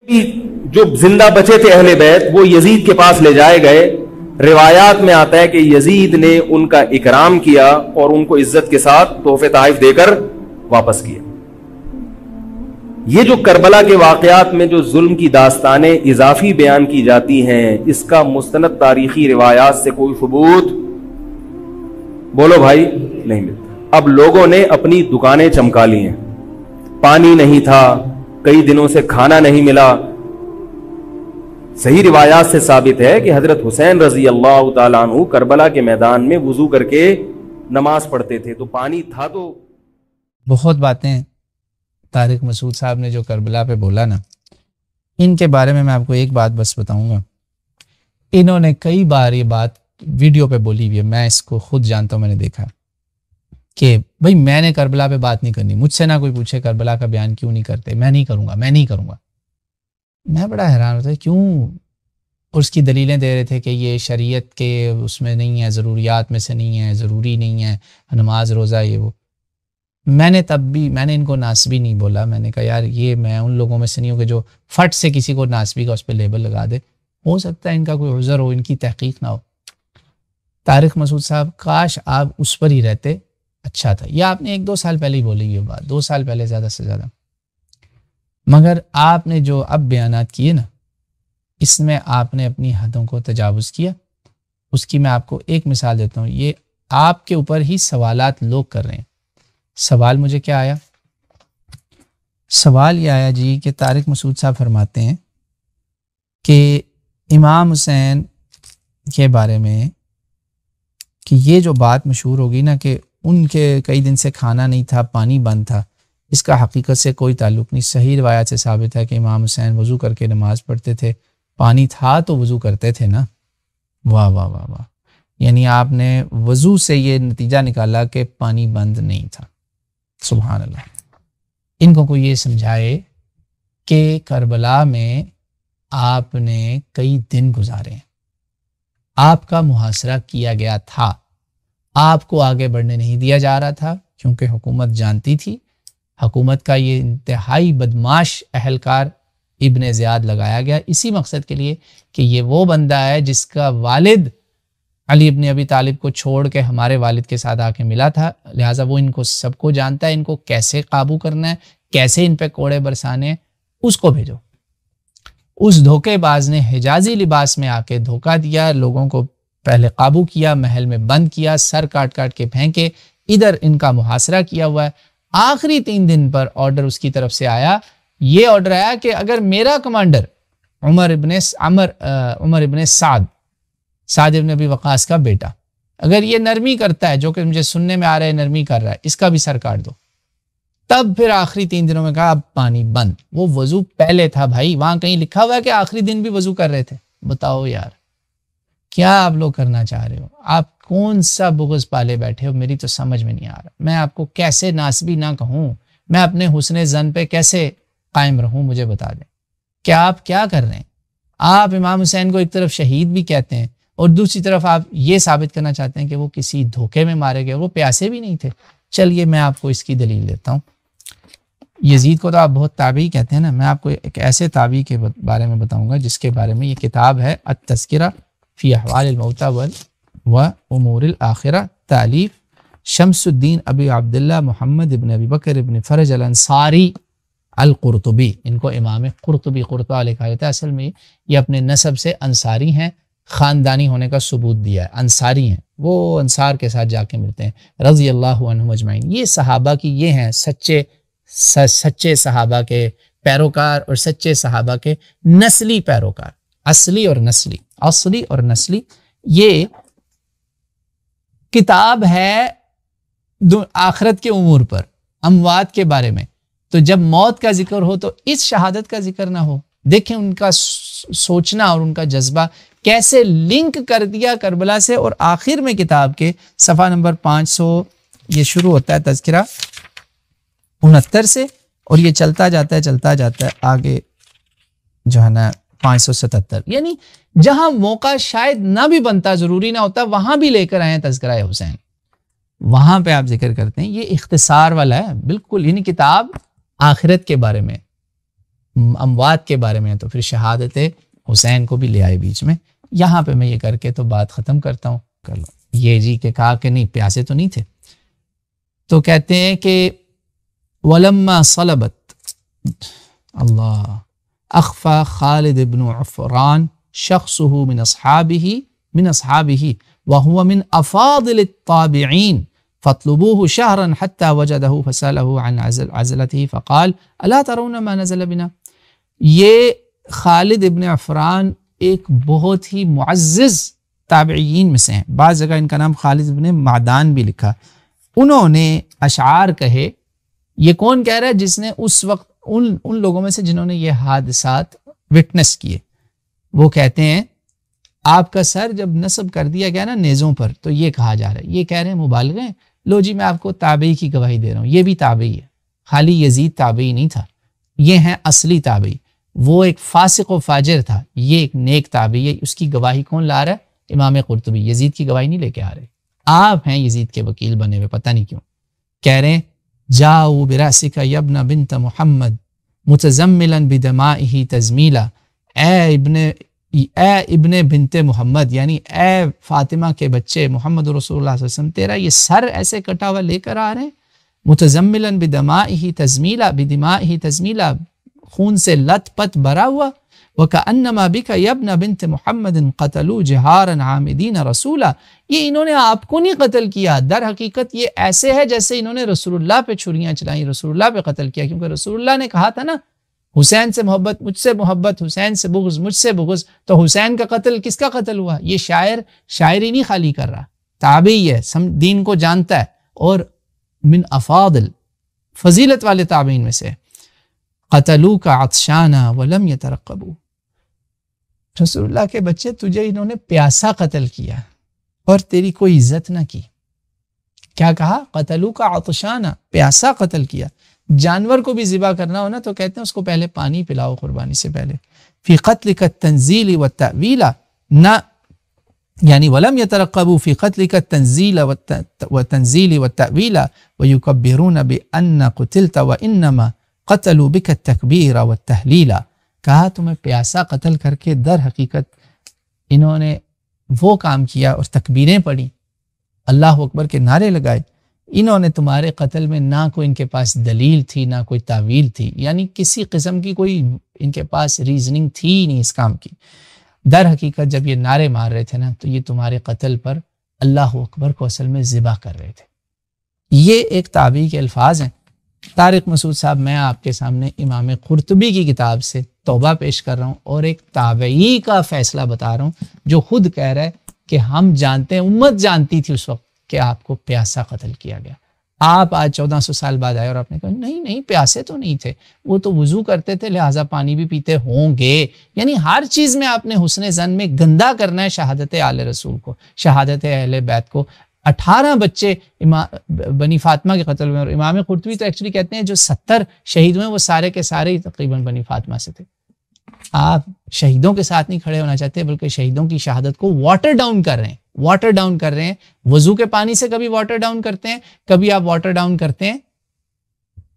جو زندہ بچے تھے اہل بیت وہ یزید کے پاس لے جائے گئے. روایات میں آتا ہے کہ یزید نے ان کا اکرام کیا اور ان کو عزت کے ساتھ تحفے تحائف دے کر واپس کیا. یہ جو کربلا کے واقعات میں جو ظلم کی داستانیں اضافی بیان کی جاتی ہیں، اس کا مستند تاریخی روایات سے کوئی ثبوت بولو بھائی نہیں ملتا. اب لوگوں نے اپنی دکانیں چمکا لی ہیں، پانی نہیں تھا، کئی دنوں سے کھانا نہیں ملا. صحیح روایات سے ثابت ہے کہ حضرت حسین رضی اللہ تعالیٰ عنہ کربلا کے میدان میں وضو کر کے نماز پڑھتے تھے، تو پانی تھا. تو بہت باتیں طارق مسعود صاحب نے جو کربلا پہ بولا نا، ان کے بارے میں آپ کو ایک بات بس بتاؤں گا. انہوں نے کئی بار یہ بات ویڈیو پہ بولی ہوئی ہے، میں اس کو خود جانتا ہوں، میں نے دیکھا کہ بھائی میں نے کربلا پہ بات نہیں کرنی، مجھ سے نہ کوئی پوچھے کربلا کا بیان کیوں نہیں کرتے، میں نہیں کروں گا، میں نہیں کروں گا. میں بڑا حیران ہوتا ہے کیوں. اس کی دلیلیں دے رہے تھے کہ یہ شریعت کے اس میں نہیں ہے، ضروریات میں سے نہیں ہے، ضروری نہیں ہے نماز روزہ یہ وہ. میں نے ان کو ناسبی نہیں بولا. میں نے کہا یار یہ میں ان لوگوں میں سے نہیں ہوں کہ جو فٹ سے کسی کو ناسبی کا اس پہ لیبل لگا دے. ہو سکتا ہے ان کا کوئی عذر ہو، ان کی تحقیق نہ ہو. طارق مسعود صاحب کاش آپ اس پر ہی رہتے، اچھا تھا. یہ آپ نے 1-2 سال پہلے ہی بولی یہ بات، 2 سال پہلے زیادہ سے زیادہ. مگر آپ نے جو اب بیانات کیے نا، اس میں آپ نے اپنی حدوں کو تجاوز کیا. اس کی میں آپ کو ایک مثال دیتا ہوں. یہ آپ کے اوپر ہی سوالات لوگ کر رہے ہیں. سوال مجھے کیا آیا؟ سوال یہ آیا جی کہ طارق مسعود صاحب فرماتے ہیں کہ امام حسین کے بارے میں کہ یہ جو بات مشہور ہوگی نا کہ ان کے کئی دن سے کھانا نہیں تھا، پانی بند تھا، اس کا حقیقت سے کوئی تعلق نہیں. صحیح روایت سے ثابت ہے کہ امام حسین وضو کر کے نماز پڑھتے تھے. پانی تھا تو وضو کرتے تھے نا. واہ واہ واہ واہ. یعنی آپ نے وضو سے یہ نتیجہ نکالا کہ پانی بند نہیں تھا. سبحان اللہ. ان کو کوئی یہ سمجھائے کہ کربلا میں آپ نے کئی دن گزارے ہیں، آپ کا محاصرہ کیا گیا تھا، آپ کو آگے بڑھنے نہیں دیا جا رہا تھا کیونکہ حکومت جانتی تھی. حکومت کا یہ انتہائی بدماش اہلکار ابن زیاد لگایا گیا اسی مقصد کے لیے کہ یہ وہ بندہ ہے جس کا والد علی ابن ابی طالب کو چھوڑ کے ہمارے والد کے ساتھ آ کے ملا تھا، لہٰذا وہ ان کو سب کو جانتا ہے، ان کو کیسے قابو کرنا ہے، کیسے ان پہ کوڑے برسانے ہیں، اس کو بھیجو. اس دھوکے باز نے حجازی لباس میں آ کے دھوکہ دیا، لوگوں کو پہلے قابو کیا، محل میں بند کیا، سر کاٹ کاٹ کے پھینکے، ادھر ان کا محاصرہ کیا ہوا ہے. آخری 3 دن پر آرڈر اس کی طرف سے آیا. یہ آرڈر آیا کہ اگر میرا کمانڈر عمر ابن سعد ابن ابی وقاص کا بیٹا اگر یہ نرمی کرتا ہے، جو کہ مجھے سننے میں آ رہا ہے نرمی کر رہا ہے، اس کا بھی سر کاٹ دو. تب پھر آخری 3 دنوں میں کہا اب پانی بند. وہ وضو پہلے تھا بھائی، وہاں کہیں لکھا ہوا ہے کہ آخری دن بھی وضو کر رہے تھے. بتاؤ یار کیا آپ لوگ کرنا چاہ رہے ہو؟ آپ کون سا بغض پالے بیٹھے ہو؟ میری تو سمجھ میں نہیں آ رہا. میں آپ کو کیسے ناسبی نہ کہوں، میں اپنے حسن ظن پہ کیسے قائم رہوں، مجھے بتا دیں کہ آپ کیا کر رہے ہیں. آپ امام حسین کو ایک طرف شہید بھی کہتے ہیں اور دوسری طرف آپ یہ ثابت کرنا چاہتے ہیں کہ وہ کسی دھوکے میں مارے گئے، وہ پیاسے بھی نہیں تھے. چلیے میں آپ کو اس کی دلیل دیتا ہوں. یزید کو تو آپ بہت تابعی کہتے ہیں نا، میں آپ کو ایک ایسے تابعی کے بارے میں بتاؤں گا جس کے بارے میں یہ کتاب ہے التذکرہ فی احوال الموتى و امور الاخرہ، تالیف شمس الدین ابی عبداللہ محمد ابن ابی بکر ابن فرج الانصاری القرطبی. ان کو امام قرطبہ لکھا جاتا ہے. اصل میں یہ اپنے نسب سے انصاری ہیں، خاندانی ہونے کا ثبوت دیا ہے، انصاری ہیں، وہ انصار کے ساتھ جا کے ملتے ہیں رضی اللہ عنہم اجمعین. یہ صحابہ کی یہ ہیں سچے صحابہ کے پیروکار اور سچے صحابہ کے نسلی پیروکار، اصلی اور نسلی. یہ کتاب ہے آخرت کے امور پر، اموات کے بارے میں. تو جب موت کا ذکر ہو تو اس شہادت کا ذکر نہ ہو. دیکھیں ان کا سوچنا اور ان کا جذبہ کیسے لنک کر دیا کربلا سے. اور آخر میں کتاب کے صفحہ نمبر 500 یہ شروع ہوتا ہے تذکرہ 69 سے اور یہ چلتا جاتا ہے آگے جو ہے نا 577. یعنی جہاں موقع شاید نہ بھی بنتا، ضروری نہ ہوتا، وہاں بھی لے کر آئے ہیں تذکرہ حسین. وہاں پہ آپ ذکر کرتے ہیں. یہ اختصار والا ہے بالکل، یعنی کتاب آخرت کے بارے میں، اموات کے بارے میں تو پھر شہادت حسین کو بھی لے آئے بیچ میں. یہاں پہ میں یہ کر کے تو بات ختم کرتا ہوں. کر لو یہ جی کہ کہا کہ نہیں پیاسے تو نہیں تھے. تو کہتے ہیں کہ ولما صلبت اللہ اخفى خالد بن عفران شخصه من اصحابه وهو من افاضل الطابعين فاطلبوه شهرا حتى وجده فسأله عن عزلته فقال الا ترون ما نزل بنا. یہ خالد ابن عفران ایک بہت ہی معزز تابعین میں سے ہیں. بعض جگہ ان کا نام خالد ابن معدان بھی لکھا. انہوں نے اشعار کہے. یہ کون کہہ رہا ہے؟ جس نے اس وقت ان لوگوں میں سے جنہوں نے یہ حادثات وٹنس کیے. وہ کہتے ہیں آپ کا سر جب نصب کر دیا گیا نا نیزوں پر تو یہ کہا جا رہا ہے، یہ کہہ رہے ہیں مبالغے ہیں. لو جی میں آپ کو تابعی کی گواہی دے رہا ہوں، یہ بھی تابعی ہے. خالی یزید تابعی نہیں تھا، یہ ہیں اصلی تابعی. وہ ایک فاسق و فاجر تھا، یہ ایک نیک تابعی ہے. اس کی گواہی کون لا رہا ہے؟ امام قرطبی. یزید کی گواہی نہیں لے کے آ رہے. آپ ہیں یزید کے وکیل بنے ہوئے، پتہ نہیں کیوں. کہہ رہے ہیں جاؤ براسک یا ابن بنت محمد متزملا بدمائه تزمیلا. اے ابن بنت محمد، یعنی اے فاطمہ کے بچے محمد رسول اللہ صلی اللہ علیہ وسلم، تیرا یہ سر ایسے کٹا ہوا لے کر آ رہے ہیں. متزملا بدمائه تزمیلا، بدمائه تزمیلا، خون سے لت پت بھرا ہوا. وَكَأَنَّمَا بِكَ يَا ابْنَ بِنْتِ مُحَمَّدٍ قَتَلُوا جِهَارًا عَامِدِينَ رَسُولًا. یہ انہوں نے آپ کو نہیں قتل کیا، در حقیقت یہ ایسے ہے جیسے انہوں نے رسول اللہ پہ چھریاں چلائیں، رسول اللہ پہ قتل کیا. کیونکہ رسول اللہ نے کہا تھا نا حسین سے محبت مجھ سے محبت، حسین سے بغض مجھ سے بغض. تو حسین کا قتل کس کا قتل ہوا؟ یہ شاعر شاعری نہیں خالی کر رہا، تابعی ہے، دین کو جانتا ہے اور من افاضل فضیلت والے تابعین میں سے. قتلوک عطشانا ولم یترقبوا. رسول اللہ کے بچے تجھے انہوں نے پیاسا قتل کیا اور تیری کوئی عزت نہ کی. کیا کہا؟ قتلوک عطشانا، پیاسا قتل کیا. جانور کو بھی ذبح کرنا ہو نا تو کہتے ہیں اس کو پہلے پانی پلاؤ قربانی سے پہلے. فی قتلک التنزیل والتأویل، نہ یعنی ولم یترقبوا فی قتلک التنزیل والتنزیل والتأویل ویکبرون بأن قتلت وانما قتلوا بک التکبیر والتحلیل. کہا تمہیں پیاسا قتل کر کے در حقیقت انہوں نے وہ کام کیا اور تکبیریں پڑھی، اللہ اکبر کے نعرے لگائے. انہوں نے تمہارے قتل میں نہ کوئی ان کے پاس دلیل تھی نہ کوئی تعویل تھی، یعنی کسی قسم کی کوئی ان کے پاس ریزننگ تھی ہی نہیں اس کام کی. در حقیقت جب یہ نعرے مار رہے تھے نا تو یہ تمہارے قتل پر اللہ اکبر کو اصل میں ذبح کر رہے تھے. یہ ایک تابعی کے الفاظ ہیں. طارق مسعود صاحب، میں آپ کے سامنے امام قرطبی کی کتاب سے توبہ پیش کر رہا ہوں اور ایک تابعی کا فیصلہ بتا رہا ہوں جو خود کہہ رہا ہے کہ ہم جانتے ہیں، امت جانتی تھی اس وقت کہ آپ کو پیاسا قتل کیا گیا. آپ آج 1400 سال بعد آئے اور آپ نے کہا نہیں پیاسے تو نہیں تھے، وہ تو وضو کرتے تھے لہٰذا پانی بھی پیتے ہوں گے. یعنی ہر چیز میں آپ نے حسن ظن میں گندا کرنا ہے شہادت آل رسول کو، شہادت اہل بیت کو. 18 بچے بنی فاطمہ کے قتل میں، اور امام قرطبی تو ایکچولی کہتے ہیں جو 70 شہید ہوئے وہ سارے کے سارے ہی تقریباً بنی فاطمہ سے تھے. آپ شہیدوں کے ساتھ نہیں کھڑے ہونا چاہتے بلکہ شہیدوں کی شہادت کو واٹر ڈاؤن کر رہے ہیں. وضو کے پانی سے کبھی واٹر ڈاؤن کرتے ہیں، کبھی آپ واٹر ڈاؤن کرتے ہیں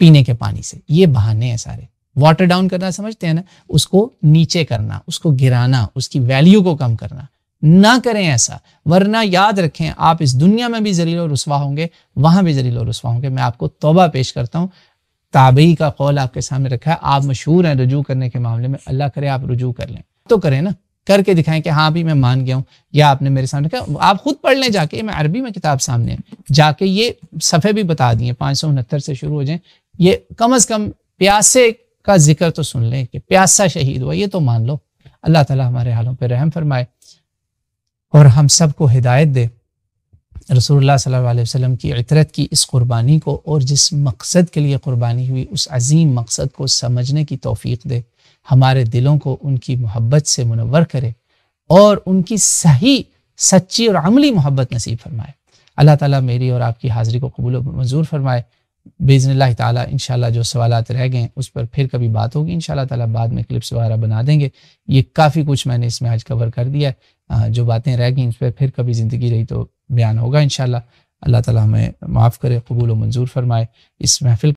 پینے کے پانی سے. یہ بہانے ہیں سارے. واٹر ڈاؤن کرنا سمجھتے ہیں نا، اس کو نیچے کرنا، اس کو گرانا، اس کی ویلیو کو کم کرنا. نہ کریں ایسا، ورنہ یاد رکھیں آپ اس دنیا میں بھی ذلیل و رسوا ہوں گے، وہاں بھی ذلیل و رسوا ہوں گے. میں آپ کو توبہ پیش کرتا ہوں. تابعی کا قول آپ کے سامنے رکھا ہے. آپ مشہور ہیں رجوع کرنے کے معاملے میں، اللہ کرے آپ رجوع کر لیں تو کریں نا، کر کے دکھائیں کہ ہاں بھی میں مان گیا ہوں، یا آپ نے میرے سامنے کہا. آپ خود پڑھ لیں جا کے، میں عربی میں کتاب سامنے ہے، جا کے یہ صفحے بھی بتا دیے 569 سے شروع ہو جائیں. یہ کم از کم پیاسے کا ذکر تو سن لیں کہ پیاسا شہید ہوا، یہ تو مان لو. اللہ تعالیٰ ہمارے حالوں پہ رحم فرمائے اور ہم سب کو ہدایت دے. رسول اللہ صلی اللہ علیہ وسلم کی عطرت کی اس قربانی کو اور جس مقصد کے لیے قربانی ہوئی اس عظیم مقصد کو سمجھنے کی توفیق دے. ہمارے دلوں کو ان کی محبت سے منور کرے اور ان کی صحیح سچی اور عملی محبت نصیب فرمائے. اللہ تعالیٰ میری اور آپ کی حاضری کو قبول و منظور فرمائے. باذن اللہ تعالیٰ انشاءاللہ جو سوالات رہ گئے اس پر پھر کبھی بات ہوگی انشاءاللہ تعالیٰ. بعد میں کلپس وغیرہ بنا دیں گے. یہ کافی کچھ میں نے اس میں آج کور کر دیا ہے. جو باتیں رہ گئیں اس پہ پھر کبھی زندگی رہی تو بیان ہوگا انشاءاللہ. اللہ تعالیٰ ہمیں معاف کرے، قبول و منظور فرمائے. اس محفل